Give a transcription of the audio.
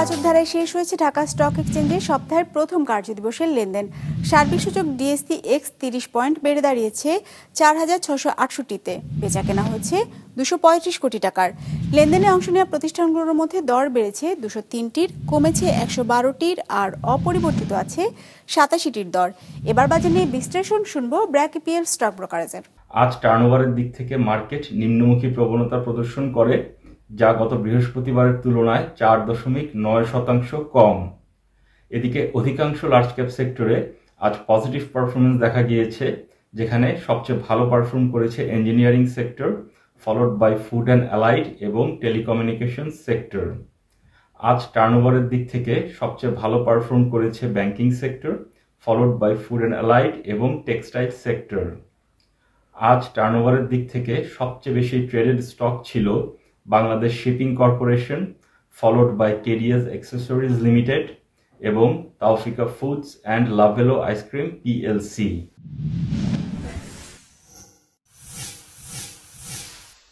ইতিবাচক ধারায় শেষ হয়েছে ঢাকা স্টক এক্সচেঞ্জের সপ্তাহের প্রথম কার্যদিবসের লেনদেন। সার্বিক সূচক ডিএসসি এক্স 30 পয়েন্ট বেড়ে দাঁড়িয়েছে 4,668-তে। বেচা কেনা হয়েছে 235 কোটি টাকার। লেনদেনে অংশ নেওয়া প্রতিষ্ঠানগুলোর মধ্যে দর বেড়েছে 203টির, কমেছে 112টির, আর অপরিবর্তিত আছে 87টির দর। এবার বাজার নিয়ে বিশ্লেষণ শুনবো ব্র্যাক ইপিএল স্টক ব্রোকারেজের। আজ টার্নওভারের দিক থেকে মার্কেট নিম্নমুখী প্রবণতা প্রদর্শন করে, যা গত বৃহস্পতিবারের তুলনায় 4.9% কম। এদিকে অধিকাংশ লার্জ ক্যাপ সেক্টরে আজ পজিটিভ পারফরমেন্স দেখা গিয়েছে, যেখানে সবচেয়ে ভালো পারফর্ম করেছে engineering sector, followed by food and allied এবং টেলিকমিউনিকেশন সেক্টর। আজ টার্নওভারের দিক থেকে সবচেয়ে ভালো পারফর্ম করেছে banking sector, followed by food and allied এবং টেক্সটাইল সেক্টর। আজ টার্নওভারের দিক থেকে সবচেয়ে বেশি ট্রেডেড স্টক ছিল Bangladesh shipping corporation, followed by KDS accessories limited এবং Taufika foods and Lovello ice cream PLC.